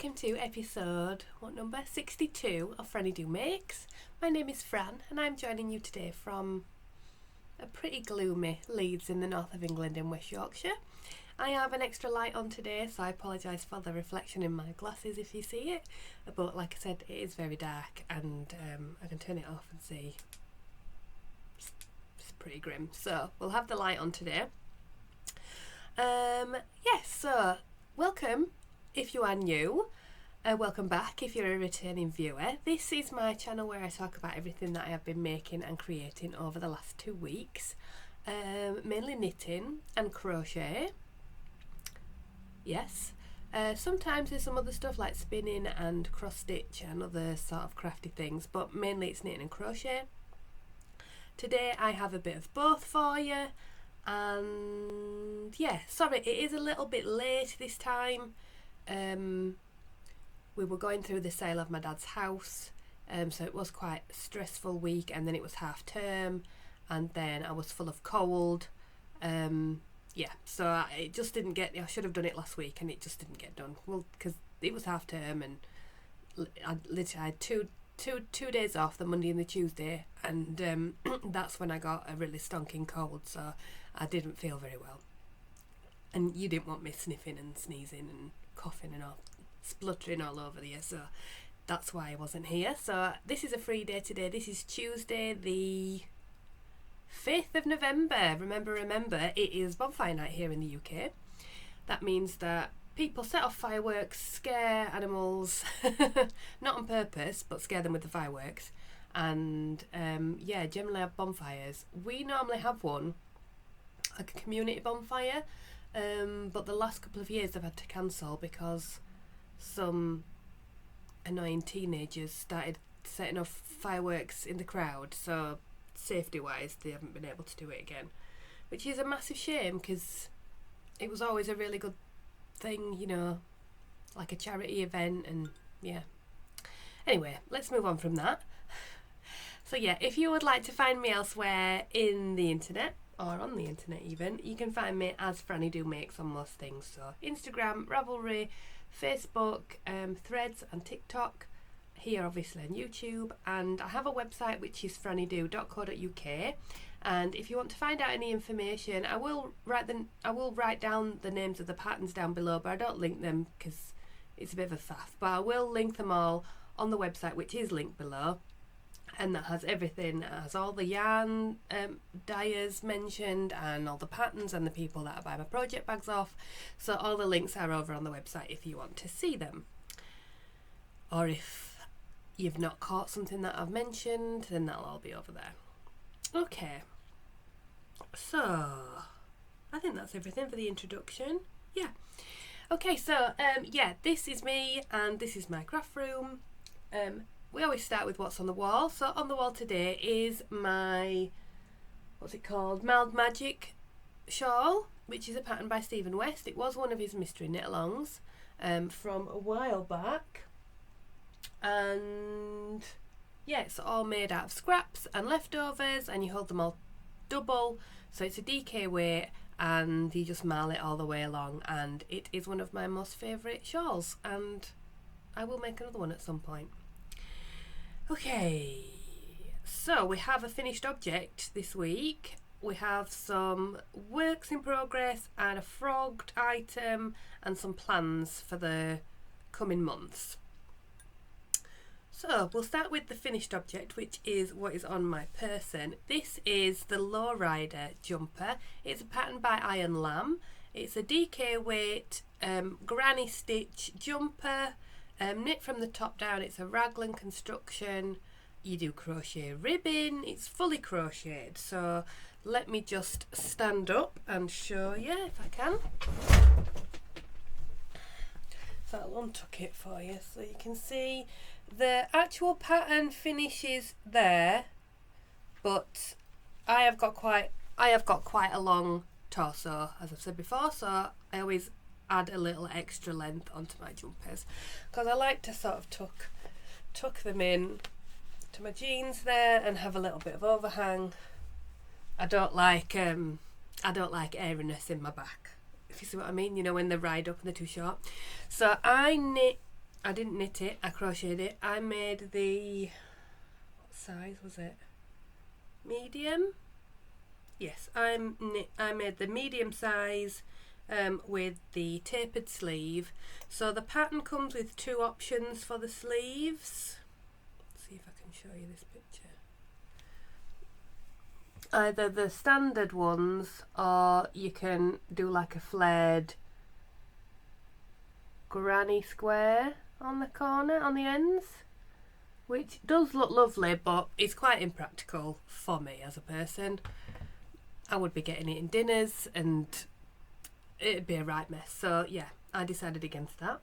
welcome to episode, what number? 62 of FrannyDoMakes. My name is Fran and I'm joining you today from a pretty gloomy Leeds in the north of England in West Yorkshire. I have an extra light on today, so I apologise for the reflection in my glasses if you see it, but like I said, it is very dark and I can turn it off and see. It's pretty grim, so we'll have the light on today. Yes, so welcome if you are new, welcome back if you're a returning viewer. This is my channel where I talk about everything that I have been making and creating over the last 2 weeks, mainly knitting and crochet. Yes, sometimes there's some other stuff like spinning and cross stitch and other sort of crafty things, but mainly it's knitting and crochet. Today I have a bit of both for you. And yeah, sorry, it is a little bit late this time. We were going through the sale of my dad's house, so it was quite a stressful week, and then it was half term, and then I was full of cold. Yeah, so it just didn't get, I should have done it last week and it just didn't get done. Well, because it was half term and I literally had two days off, the Monday and the Tuesday, and that's when I got a really stonking cold, so I didn't feel very well. And you didn't want me sniffing and sneezing and coughing and all, spluttering all over the year, so that's why I wasn't here. So this is a free day today. This is Tuesday the 5th of November. Remember, it is bonfire night here in the UK. That means that people set off fireworks, scare animals, not on purpose, but scare them with the fireworks. And yeah, generally have bonfires. We normally have one, like a community bonfire, but the last couple of years I've had to cancel because some annoying teenagers started setting off fireworks in the crowd, so safety wise they haven't been able to do it again, which is a massive shame because it was always a really good thing, you know, like a charity event. And yeah, anyway, let's move on from that. So yeah, if you would like to find me elsewhere in the internet, or on the internet even, you can find me as FrannyDoMakes on most things, so Instagram, Ravelry, Facebook, Threads and TikTok, here obviously on YouTube, and I have a website which is frannydo.co.uk. And if you want to find out any information, I will write down the names of the patterns down below, but I don't link them because it's a bit of a faff, but I will link them all on the website, which is linked below, and that has everything. It has all the yarn dyers mentioned and all the patterns and the people that I buy my project bags off, so all the links are over on the website if you want to see them. Or if you've not caught something that I've mentioned, then that'll all be over there. Okay, so I think that's everything for the introduction. Yeah. Okay, so yeah, this is me and this is my craft room. We always start with what's on the wall. So on the wall today is my, what's it called, Mild Magic shawl, which is a pattern by Stephen West. It was one of his mystery knit-alongs from a while back. And yeah, it's all made out of scraps and leftovers, and you hold them all double, so it's a DK weight, and you just marl it all the way along, and it is one of my most favourite shawls, and I will make another one at some point. Okay, so we have a finished object this week. We have some works in progress and a frogged item and some plans for the coming months. So we'll start with the finished object, which is what is on my person. This is the Lowrider Jumper. It's a pattern by Iron Lamb. It's a DK weight granny stitch jumper, knit from the top down. It's a raglan construction. You do crochet ribbing. It's fully crocheted. So let me just stand up and show you if I can. So I'll untuck it for you so you can see. The actual pattern finishes there, but I have got quite a long torso, as I've said before, so I always add a little extra length onto my jumpers because I like to sort of tuck them in to my jeans there and have a little bit of overhang. I don't like airiness in my back, if you see what I mean, you know, when they ride up and they're too short. So I knit I didn't knit it, I crocheted it. I made the, what size was it? Medium? Yes, I made the medium size with the tapered sleeve. So the pattern comes with two options for the sleeves. Let's see if I can show you this picture. Either the standard ones, or you can do like a flared granny square on the corner, on the ends, which does look lovely, but it's quite impractical for me as a person. I would be getting it in dinners and it'd be a right mess. So yeah, I decided against that.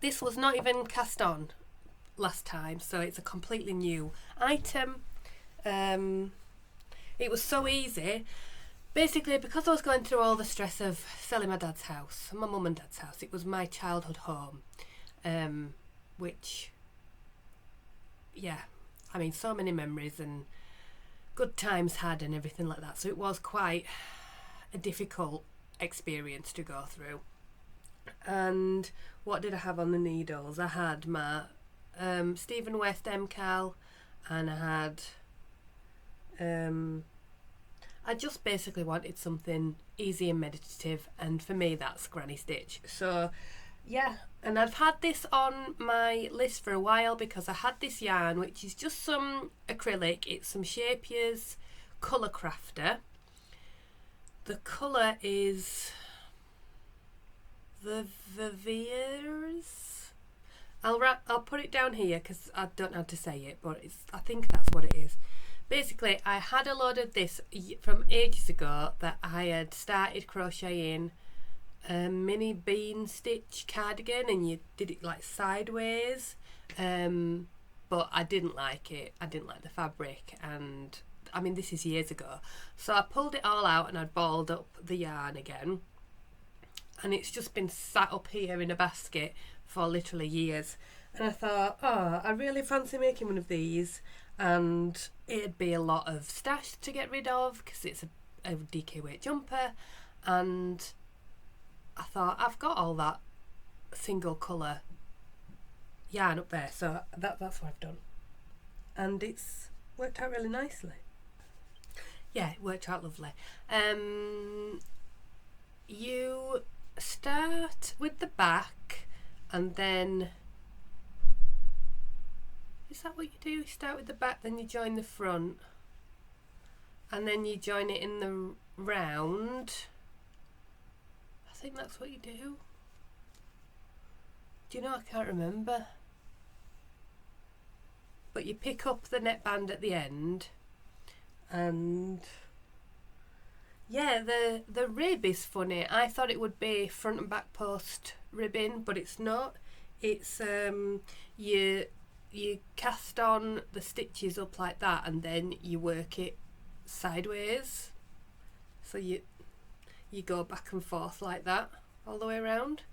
This was not even cast on last time, so it's a completely new item. It was so easy. Basically, because I was going through all the stress of selling my dad's house, my mum and dad's house, it was my childhood home, which, yeah, I mean, so many memories and good times had and everything like that. So it was quite a difficult experience to go through. And what did I have on the needles? I had my Stephen West MCAL, and I had I just basically wanted something easy and meditative, and for me that's granny stitch. So yeah, and I've had this on my list for a while because I had this yarn which is just some acrylic. It's some Shapier's Colour Crafter. The colour is the Viviers. I'll put it down here because I don't know how to say it, but I think that's what it is. Basically, I had a load of this from ages ago that I had started crocheting a mini bean stitch cardigan, and you did it like sideways, but I didn't like it. I didn't like the fabric, and I mean, this is years ago. So I pulled it all out and I'd balled up the yarn again, and it's just been sat up here in a basket for literally years. And I thought, oh, I really fancy making one of these, and it'd be a lot of stash to get rid of because it's a DK weight jumper. And I thought, I've got all that single colour yarn up there, so that's what I've done, and it's worked out really nicely. Yeah, it worked out lovely. You start with the back, and then, is that what you do? You start with the back, then you join the front, and then you join it in the round. I think that's what you do. Do you know, I can't remember. But you pick up the neckband at the end, and yeah, the rib is funny. I thought it would be front and back post ribbing, but it's not. It's you cast on the stitches up like that, and then you work it sideways. So you go back and forth like that all the way around.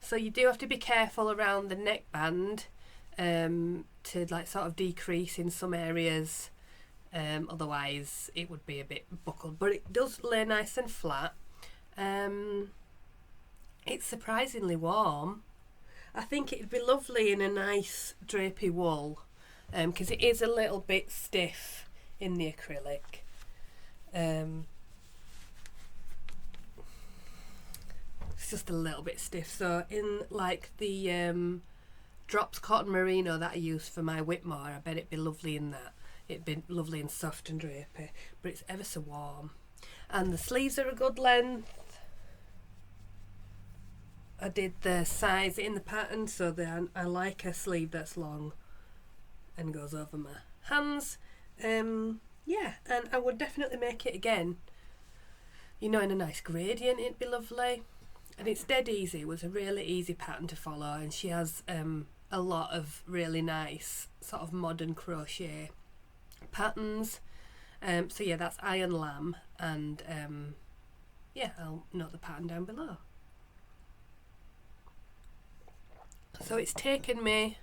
So you do have to be careful around the neckband to like sort of decrease in some areas, otherwise it would be a bit buckled, but it does lay nice and flat. It's surprisingly warm. I think it'd be lovely in a nice drapey wool, because it is a little bit stiff in the acrylic. It's just a little bit stiff, so in like the Drops Cotton Merino that I use for my Whitmore, I bet it'd be lovely in that. It'd be lovely and soft and drapey, but it's ever so warm. And the sleeves are a good length. I did the size in the pattern, so that I like a sleeve that's long and goes over my hands. Yeah, and I would definitely make it again. You know, in a nice gradient, it'd be lovely. And it's dead easy. It was a really easy pattern to follow, and she has a lot of really nice sort of modern crochet patterns. So yeah, that's Iron Lamb, and yeah, I'll note the pattern down below. So it's taken me,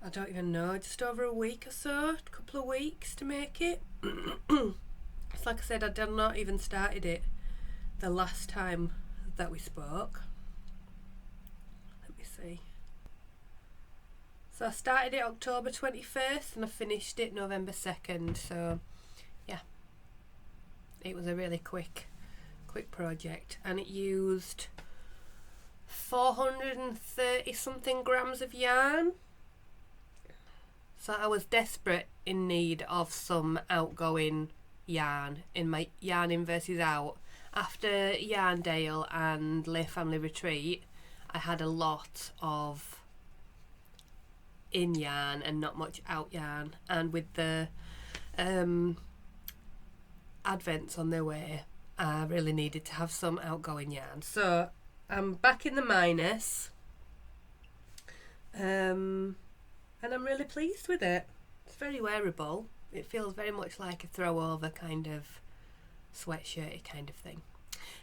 I don't even know, just over a week or so, a couple of weeks to make it. It's like I said, I'd not even started it the last time that we spoke. see. So I started it October 21st and I finished it November 2nd, so yeah, it was a really quick project, and it used 430 something grams of yarn. So I was desperate in need of some outgoing yarn in my yarn in versus out. After Yarndale and Lay Family Retreat, I had a lot of in yarn and not much out yarn, and with the advents on their way, I really needed to have some outgoing yarn. So I'm back in the minus, and I'm really pleased with it. It's very wearable. It feels very much like a throw over kind of sweatshirty kind of thing.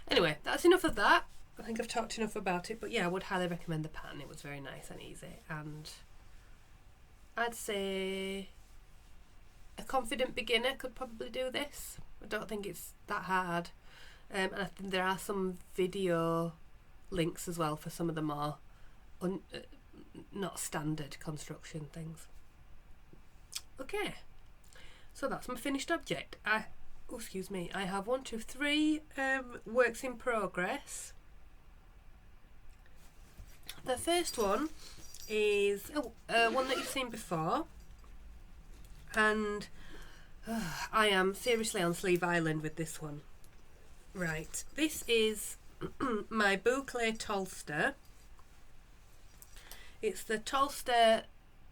Anyway, that's enough of that. I think I've talked enough about it, but yeah, I would highly recommend the pattern. It was very nice and easy, and I'd say a confident beginner could probably do this. I don't think it's that hard, and I think there are some video links as well for some of the more not standard construction things. Okay, so that's my finished object. I have 1, 2, 3 works in progress. The first one is one that you've seen before, and I am seriously on Sleeve Island with this one. Right, this is my boucle Tolster. It's the Tolsta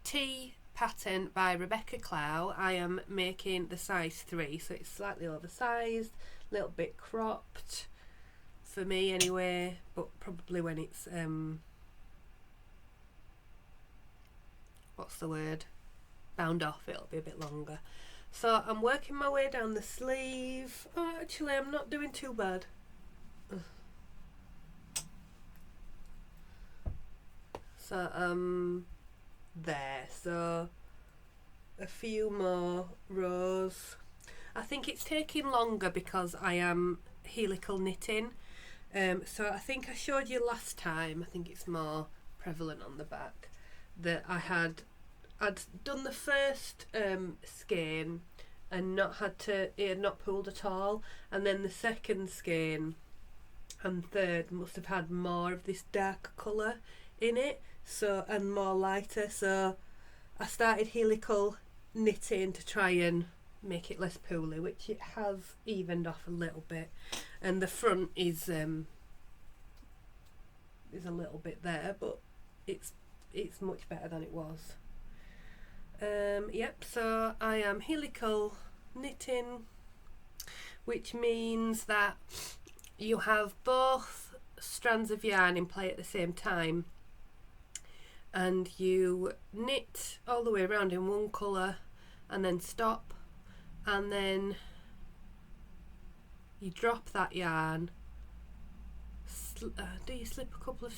Tee pattern by Rebecca Clow. I am making the size 3, so it's slightly oversized, a little bit cropped for me anyway, but probably when it's what's the word, bound off, it'll be a bit longer. So I'm working my way down the sleeve. Oh, actually I'm not doing too bad. So there, so a few more rows. I think it's taking longer because I am helical knitting, so I think I showed you last time, I think it's more prevalent on the back, that I'd done the first skein and it had not pulled at all, and then the second skein and third must have had more of this dark colour in it, so, and more lighter, so I started helical knitting to try and make it less pooly, which it has evened off a little bit, and the front is a little bit there, but it's much better than it was. Yep, so I am helical knitting, which means that you have both strands of yarn in play at the same time, and you knit all the way around in one colour and then stop, and then you drop that yarn, you slip a couple of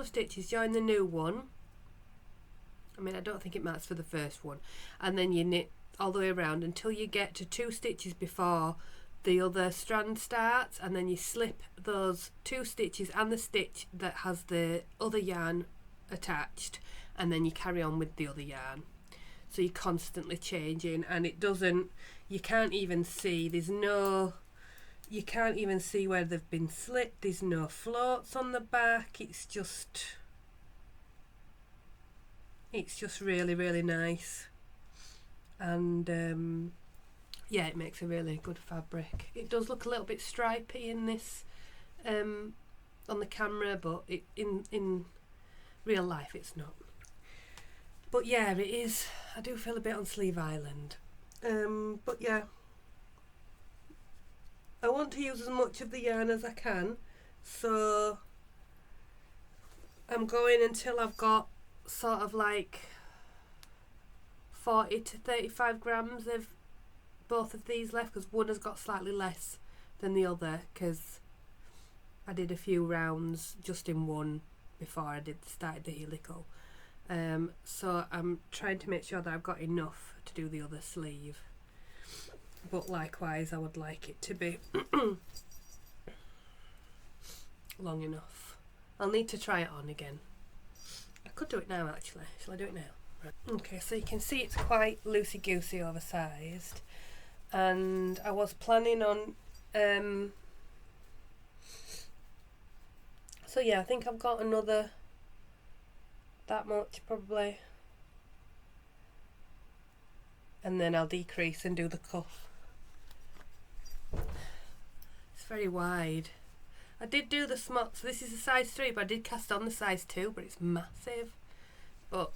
stitches, join the new one. I mean, I don't think it matters for the first one, and then you knit all the way around until you get to 2 stitches before the other strand starts, and then you slip those 2 stitches and the stitch that has the other yarn attached, and then you carry on with the other yarn. So you're constantly changing, and it doesn't, you can't even see, you can't even see where they've been slipped, there's no floats on the back, it's just really, really nice, and yeah, it makes a really good fabric. It does look a little bit stripy in this on the camera, but in real life it's not. But yeah, it is, I do feel a bit on Sleeve Island, but yeah, I want to use as much of the yarn as I can, so I'm going until I've got sort of like 40 to 35 grams of both of these left, because one has got slightly less than the other because I did a few rounds just in one before I started the helical, so I'm trying to make sure that I've got enough to do the other sleeve, but likewise I would like it to be long enough. I'll need to try it on again could do it now actually. Shall I do it now? Right. Okay, so you can see it's quite loosey-goosey, oversized, and I was planning on so yeah, I think I've got another that much probably, and then I'll decrease and do the cuff. It's very wide. I did do the small, so this is a size 3, but I did cast on the size 2, but it's massive. But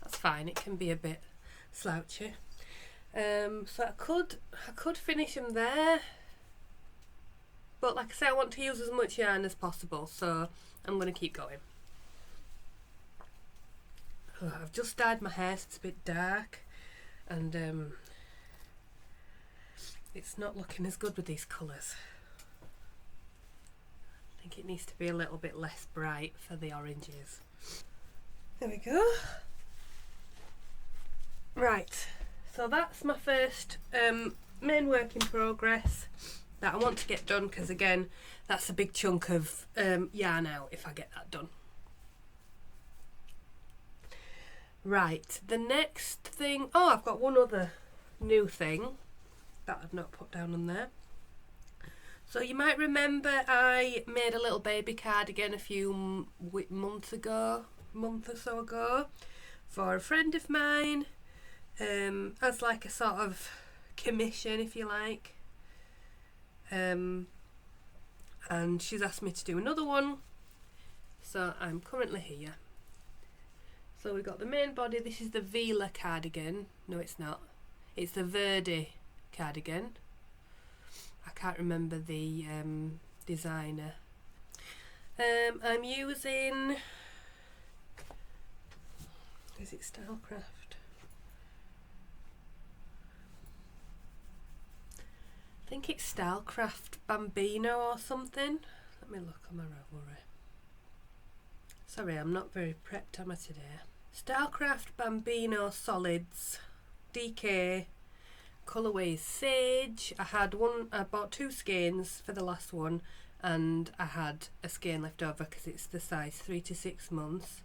that's fine, it can be a bit slouchy. So I could finish them there, but like I say, I want to use as much yarn as possible, so I'm going to keep going. Oh, I've just dyed my hair so it's a bit dark, and it's not looking as good with these colours. I think it needs to be a little bit less bright for the oranges. There we go. Right, so that's my first main work in progress that I want to get done, because again, that's a big chunk of yarn out if I get that done. Right, the next thing, oh, I've got one other new thing that I've not put down on there. So you might remember I made a little baby cardigan a few months ago, month or so ago, for a friend of mine, as like a sort of commission, if you like. And she's asked me to do another one, so I'm currently here. So we've got the main body. This is the Verde Cardigan. No, it's not. It's the Verde Cardigan. I can't remember the designer. I'm using, is it Stylecraft? I think it's Stylecraft Bambino or something. Let me look on my Ravelry. Sorry, I'm not very prepped, am I, today? Stylecraft Bambino Solids, DK, colourway is Sage. I bought 2 skeins for the last one, and I had a skein left over because it's the size 3 to 6 months.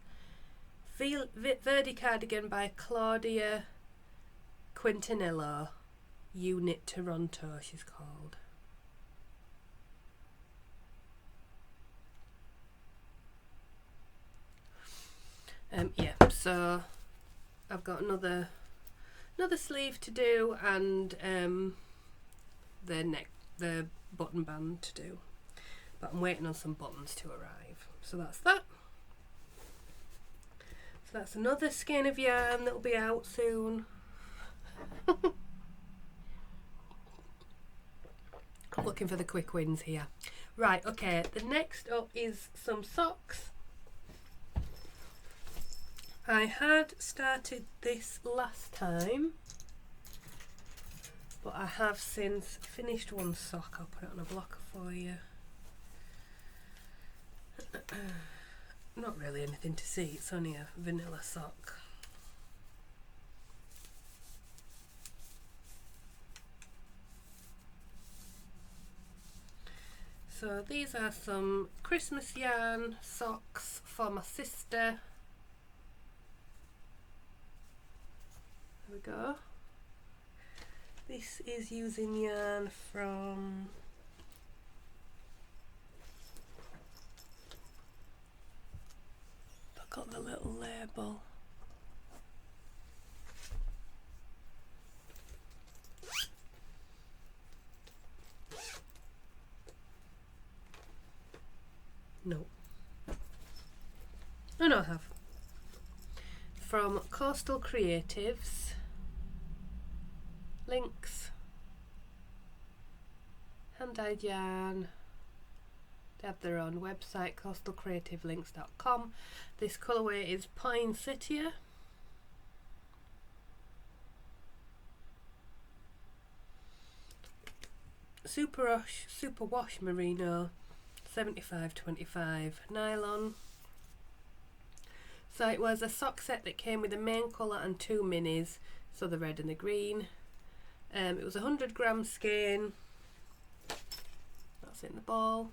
Verde Cardigan by Claudia Quintanillo, Unit Toronto, she's called. Yeah, so I've got another sleeve to do, and the button band to do, but I'm waiting on some buttons to arrive. So that's that. So that's another skein of yarn that'll be out soon. I'm looking for the quick wins here. Right, okay, the next up is some socks. I had started this last time, but I have since finished one sock. I'll put it on a blocker for you. Not really anything to see, it's only a vanilla sock. So these are some Christmas yarn socks for my sister. There we go. This is using yarn from got the little label. No. Oh no, I have. From Coastal Creatives. Links. Hand-dyed yarn. They have their own website, coastalcreativelinks.com. This colourway is Poinsettia. Super wash merino, 75/25 nylon. So it was a sock set that came with a main colour and 2 minis, so the red and the green. It was a 100-gram skein. That's in the ball.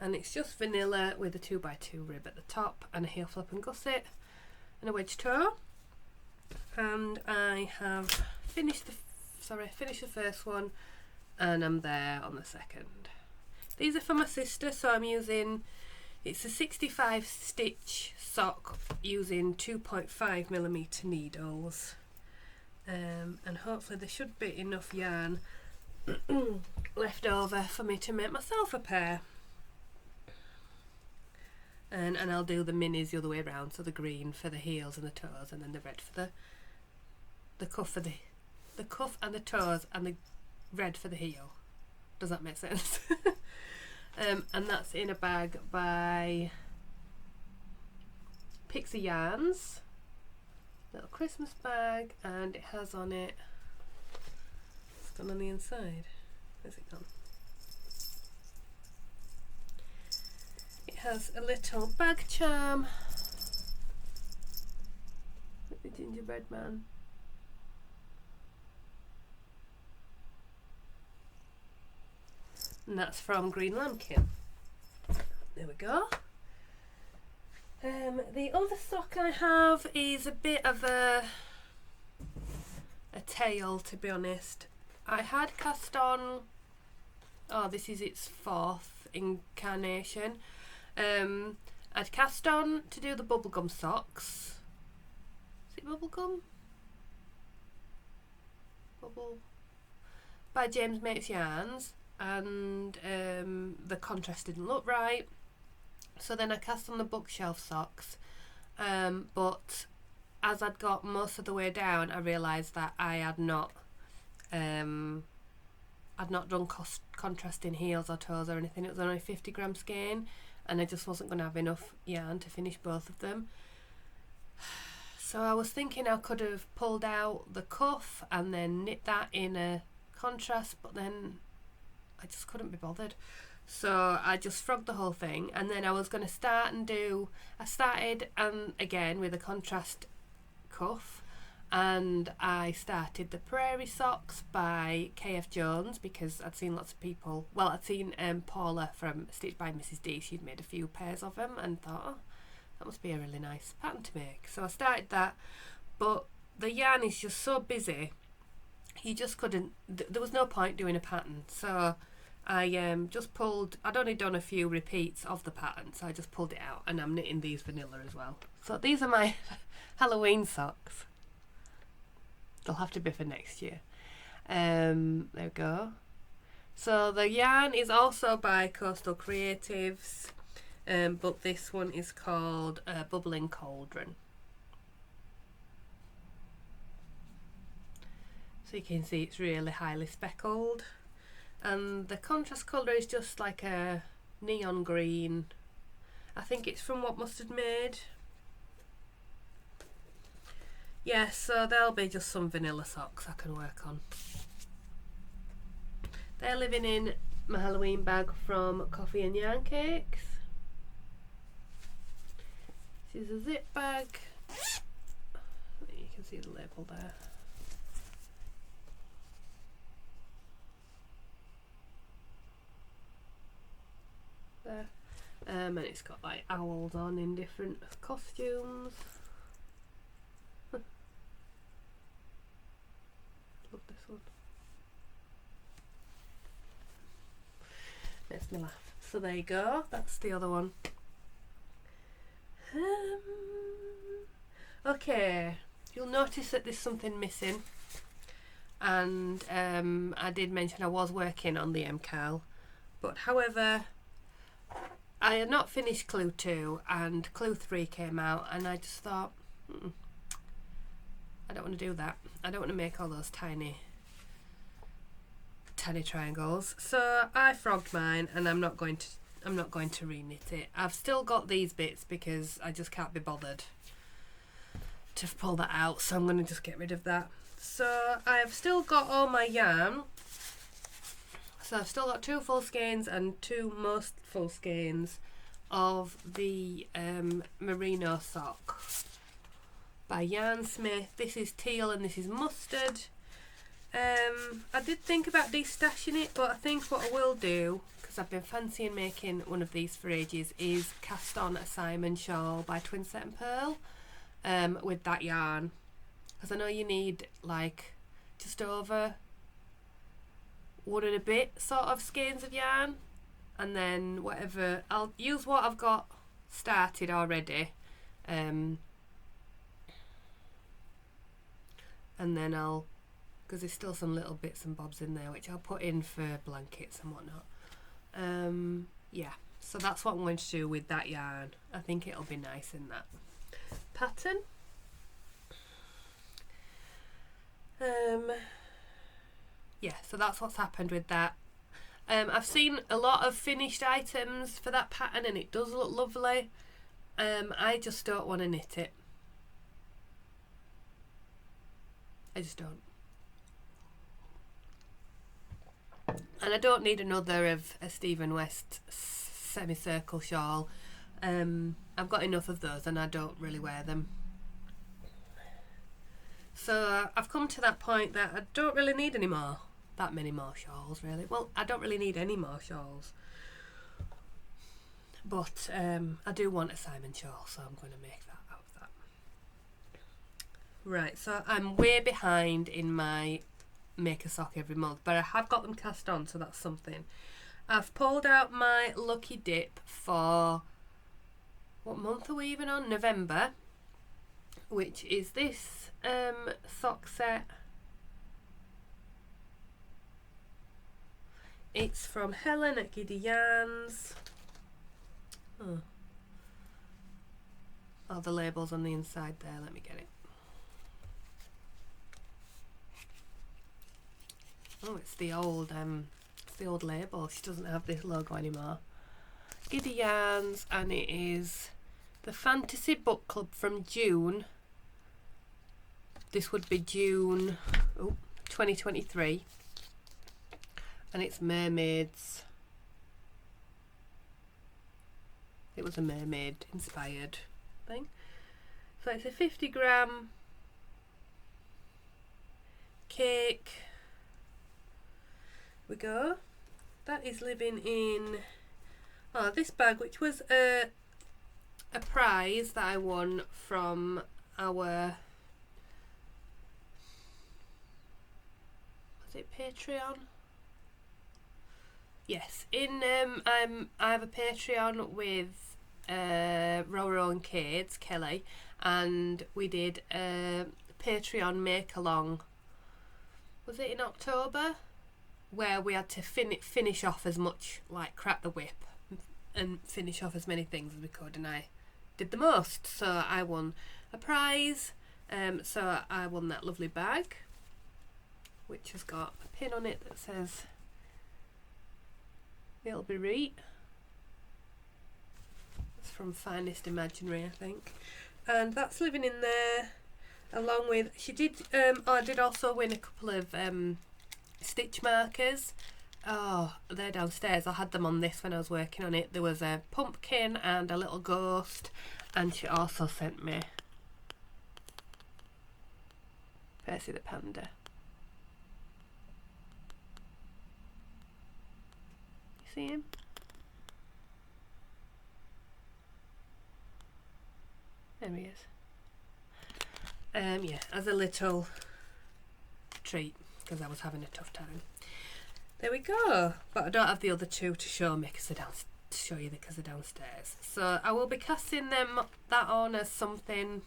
and it's just vanilla with a 2x2 rib at the top and a heel flap and gusset and a wedge toe. And I have finished the first one, and I'm there on the second. These are for my sister, so I'm using, it's a 65 stitch sock using 2.5mm needles, and hopefully there should be enough yarn left over for me to make myself a pair. And I'll do the minis the other way around, so the green for the heels and the toes, and then the red for the cuff for the cuff and the toes, and the red for the heel. Does that make sense? And that's in a bag by Pixie Yarns, little Christmas bag, and it has on it, it's gone on the inside, where's it gone? It has a little bag charm with the gingerbread man. And that's from Green Lambkin. There we go. The other sock I have is a bit of a tail, to be honest. I had cast on, oh, this is its 4th incarnation. I'd cast on to do the bubblegum socks. Is it bubblegum? Bubble by James Makes Yarns. And the contrast didn't look right, so then I cast on the bookshelf socks, but as I'd got most of the way down, I realised that I had not done contrast in heels or toes or anything. It was only 50g skein, and I just wasn't going to have enough yarn to finish both of them. So I was thinking I could have pulled out the cuff and then knit that in a contrast, but then I just couldn't be bothered, so I just frogged the whole thing. And then I was going to start and do, I started again with a contrast cuff, and I started the Prairie Socks by KF Jones, because I'd seen lots of people, well, I'd seen Paula from Stitched by Mrs D, she'd made a few pairs of them, and thought, oh, that must be a really nice pattern to make. So I started that, but the yarn is just so busy, you just couldn't, there was no point doing a pattern. So I just pulled, I'd only done a few repeats of the pattern, so I just pulled it out, and I'm knitting these vanilla as well. So these are my Halloween socks. They'll have to be for next year. There we go. So the yarn is also by Coastal Creatives, but this one is called Bubbling Cauldron. So you can see it's really highly speckled, and the contrast colour is just like a neon green. I think it's from What Mustard Made. Yeah, so there'll be just some vanilla socks I can work on. They're living in my Halloween bag from Coffee and Yarn Cakes. This is a zip bag. You can see the label there. There. And it's got like owls on in different costumes. Love this one. Makes me laugh. So there you go, that's the other one. Okay, you'll notice that there's something missing, and I did mention I was working on the MCAL, but however I had not finished Clue 2 and Clue 3 came out, and I just thought, I don't want to do that. I don't want to make all those tiny triangles. So I frogged mine, and I'm not going to re-knit it. I've still got these bits because I just can't be bothered to pull that out, so I'm going to just get rid of that. So I've still got all my yarn. So I've still got 2 full skeins and 2 most full skeins of the merino sock by Yarn Smith. This is teal and this is mustard. I did think about destashing it, but I think what I will do, because because I've been fancying making one of these for ages, is cast on a Simon shawl by Twinset and Pearl with that yarn, because I know you need like just over 1 and a bit sort of skeins of yarn, and then whatever, I'll use what I've got started already, and then I'll, because there's still some little bits and bobs in there which I'll put in for blankets and whatnot. Yeah, so that's what I'm going to do with that yarn. I think it'll be nice in that pattern. Yeah, so that's what's happened with that. I've seen a lot of finished items for that pattern and it does look lovely. I just don't want to knit it. I just don't. And I don't need another of a Stephen West semicircle shawl. I've got enough of those and I don't really wear them. So I've come to that point that I don't really need that many more shawls really. Well, I don't really need any more shawls. But I do want a Simon shawl, so I'm going to make that out of that. Right, so I'm way behind in my make a sock every month, but I have got them cast on, so that's something. I've pulled out my lucky dip for, what month are we even on? November, which is this sock set. It's from Helen at Giddy Yarns. Oh, the label's on the inside there, let me get it. Oh, it's the old label. She doesn't have this logo anymore. Giddy Yarns, and it is the Fantasy Book Club from June. This would be June 2023, and it's mermaids. It was a mermaid inspired thing. So it's a 50-gram cake. We go. That is living in this bag, which was a prize that I won from our, was it Patreon? Yes, in I have a Patreon with Roro and Kate's Kelly, and we did a Patreon make along. Was it in October? Where we had to finish off as much, like crack the whip and finish off as many things as we could, and I did the most, so I won a prize. So I won that lovely bag, which has got a pin on it that says it'll be right. It's from Finest Imaginary, I think, and that's living in there along with, she did I did also win a couple of stitch markers. Oh, they're downstairs. I had them on this when I was working on it. There was a pumpkin and a little ghost, and she also sent me Percy the Panda. You see him? There he is. Yeah, as a little treat, because I was having a tough time. There we go. But I don't have the other two to show me because they're downstairs. So I will be casting that on as something.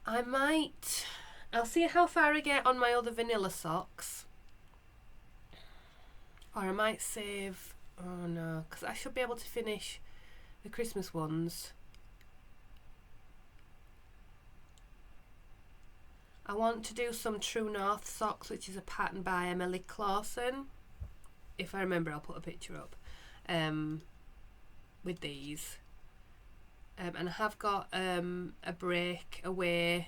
I'll see how far I get on my other vanilla socks. Or I might save, oh no, because I should be able to finish the Christmas ones. I want to do some True North socks, which is a pattern by Emily Clausen. If I remember, I'll put a picture up with these. And I have got a break away.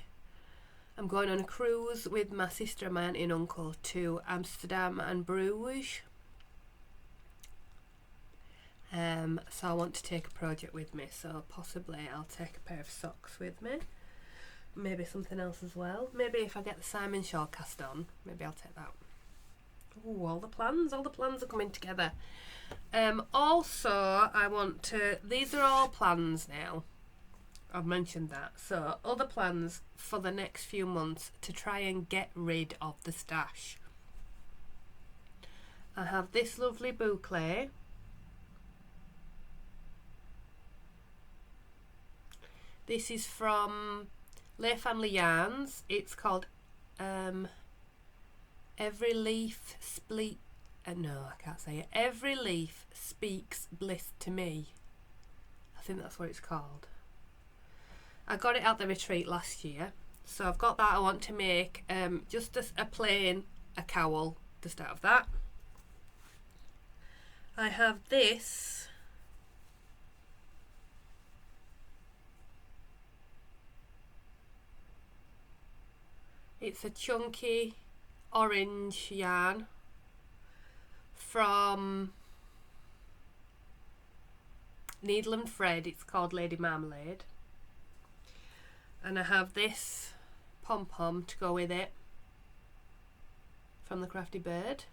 I'm going on a cruise with my sister and my auntie and uncle to Amsterdam and Bruges. So I want to take a project with me, so possibly I'll take a pair of socks with me. Maybe something else as well. Maybe if I get the Simon shawl cast on, maybe I'll take that. Oh, all the plans are coming together. Also, I want to, these are all plans now. I've mentioned that. So, other plans for the next few months to try and get rid of the stash. I have this lovely boucle. This is from Lay Family Yarns. It's called Every Leaf Spleet. No, I can't say it. Every Leaf Speaks Bliss to Me. I think that's what it's called. I got it at the retreat last year, so I've got that. I want to make just a plain cowl to start with that. I have this. It's a chunky orange yarn from Needle and Thread. It's called Lady Marmalade. And I have this pom-pom to go with it from the Crafty Bird.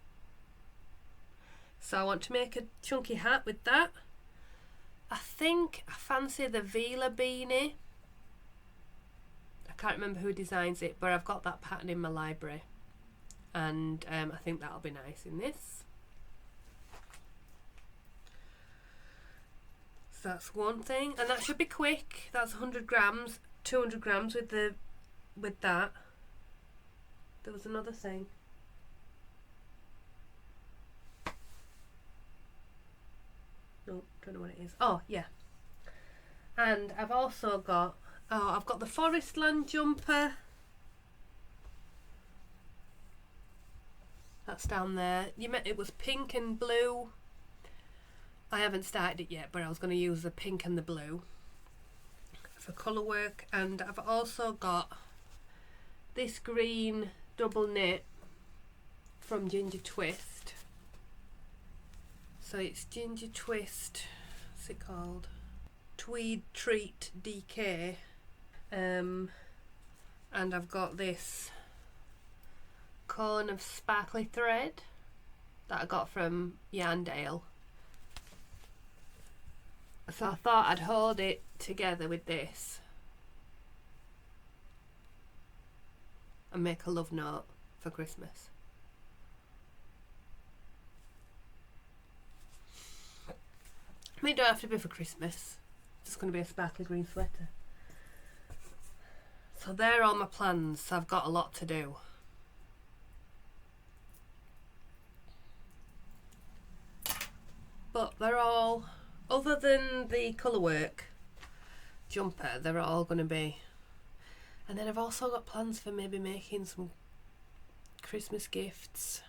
So I want to make a chunky hat with that. I think I fancy the Vela beanie. I can't remember who designs it, but I've got that pattern in my library. And I think that'll be nice in this. So that's one thing, and that should be quick. That's 100 grams, 200 grams with that. There was another thing. No, don't know what it is. Oh yeah. And I've also got I've got the Forestland jumper. That's down there. It was pink and blue. I haven't started it yet, but I was going to use the pink and the blue for colour work. And I've also got this green double knit from Ginger Twist. So it's Ginger Twist, what's it called? Tweed Treat DK. And I've got this cone of sparkly thread that I got from Yarndale. So I thought I'd hold it together with this and make a love note for Christmas. I mean, it don't have to be for Christmas. It's just going to be a sparkly green sweater. So they're all my plans. So I've got a lot to do. But they're all, other than the colour work jumper, they're all going to be. And then I've also got plans for maybe making some Christmas gifts.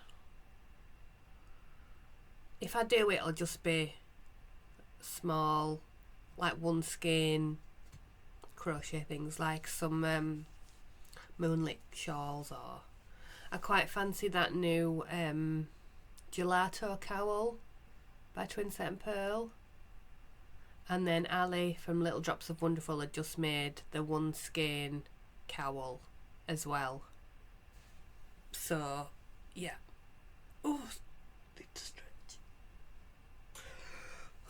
If I do, it'll just be small, like one skein crochet things, like some moonlit shawls, or I quite fancy that new gelato cowl by Twin Set and Pearl. And then Ali from Little Drops of Wonderful had just made the one skein cowl as well. So yeah. Oh, need to stretch.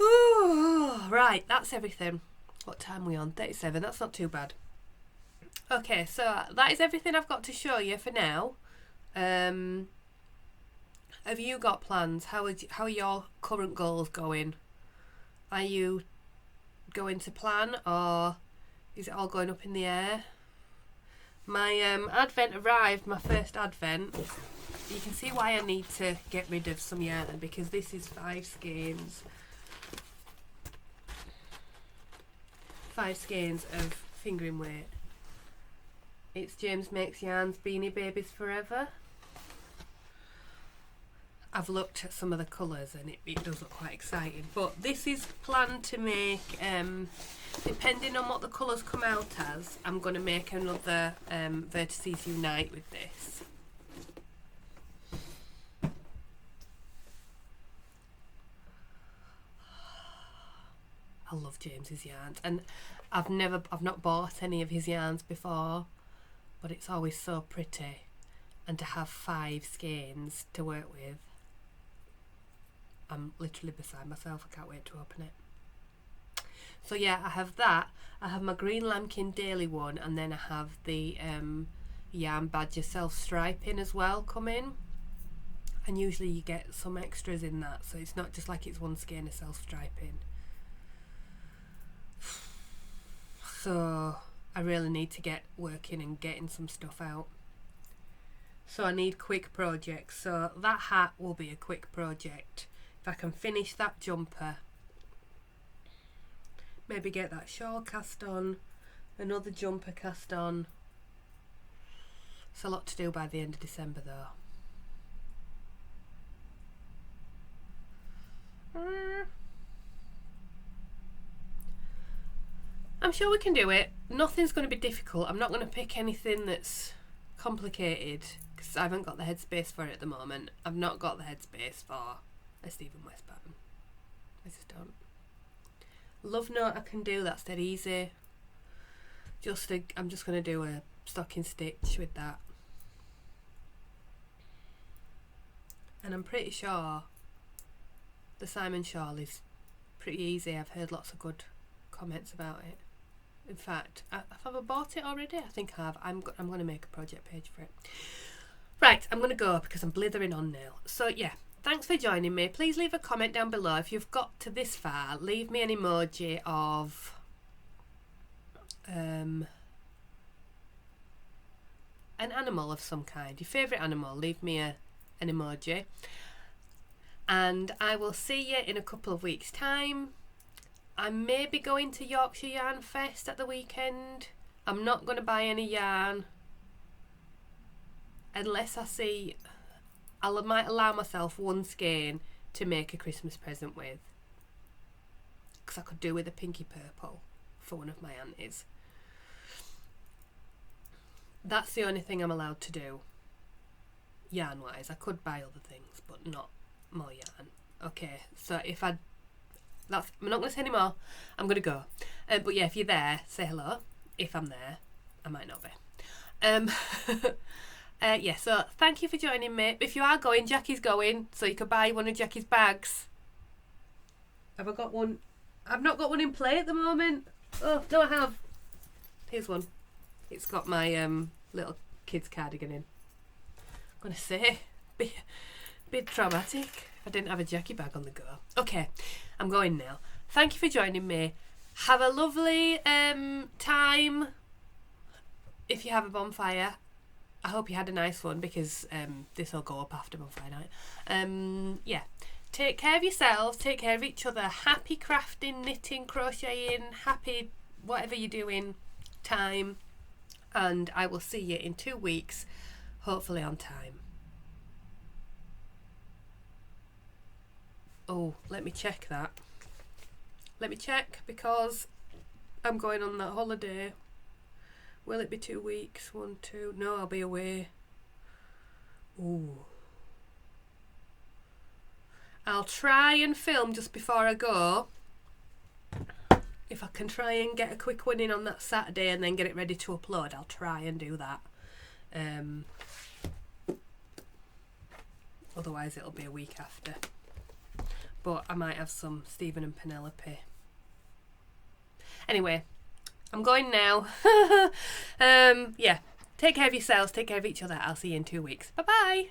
Ooh, right, that's everything. What time are we on? 37. That's not too bad. Okay, so that is everything I've got to show you for now. Have you got plans? How are your current goals going? Are you going to plan, or is it all going up in the air? My advent arrived, my first advent. You can see why I need to get rid of some yarn, because this is 5 skeins. 5 skeins of fingering weight. It's James Makes Yarns Beanie Babies Forever. I've looked at some of the colours and it does look quite exciting, but this is planned to make, depending on what the colours come out as, I'm going to make another Vertices Unite with this. I love James's yarns, and I've not bought any of his yarns before, but it's always so pretty. and to have 5 skeins to work with. I'm literally beside myself. I can't wait to open it. So yeah, I have that. I have my green lambkin daily one, and then I have the yarn badger self striping as well coming. And usually you get some extras in that, so it's not just like it's one skein of self striping. So I really need to get working and getting some stuff out. So I need quick projects. So that hat will be a quick project. If I can finish that jumper, maybe get that shawl cast on, another jumper cast on. It's a lot to do by the end of December though. I'm sure we can do it. Nothing's going to be difficult. I'm not going to pick anything that's complicated because I haven't got the headspace for it at the moment. I've not got the headspace for a Stephen West pattern. I just don't. Love note I can do, that's dead easy. I'm just going to do a stocking stitch with that. And I'm pretty sure the Simon shawl is pretty easy. I've heard lots of good comments about it. In fact, have I bought it already? I think I have. I'm going to make a project page for it. Right, I'm going to go because I'm blithering on now. So yeah, thanks for joining me. Please leave a comment down below. If you've got to this far, leave me an emoji of an animal of some kind. Your favourite animal, leave me an emoji. And I will see you in a couple of weeks' time. I may be going to Yorkshire Yarn Fest at the weekend. I'm not going to buy any yarn unless I see... I might allow myself one skein to make a Christmas present with, because I could do with a pinky purple for one of my aunties. That's the only thing I'm allowed to do yarn wise. I could buy other things but not more yarn. Okay, so if I'm not going to say any more. I'm going to go. But yeah, if you're there, say hello. If I'm there, I might not be. Yeah, so thank you for joining me. If you are going, Jackie's going, so you could buy one of Jackie's bags. Have I got one? I've not got one in play at the moment. Oh, no I have. Here's one. It's got my little kid's cardigan in. I'm going to say, bit traumatic if I didn't have a Jackie bag on the go. Okay, I'm going now. Thank you for joining me. Have a lovely time. If you have a bonfire, I hope you had a nice one, because this will go up after bonfire night. Yeah, take care of yourselves, take care of each other. Happy crafting, knitting, crocheting, happy whatever you're doing time, and I will see you in 2 weeks, hopefully on time. Oh, let me check that. Let me check, because I'm going on that holiday. Will it be 2 weeks? 1, 2. No, I'll be away. Ooh. I'll try and film just before I go. If I can try and get a quick one in on that Saturday and then get it ready to upload, I'll try and do that. Otherwise it'll be a week after. But I might have some Stephen and Penelope. Anyway, I'm going now. Yeah, take care of yourselves, take care of each other. I'll see you in 2 weeks. Bye bye.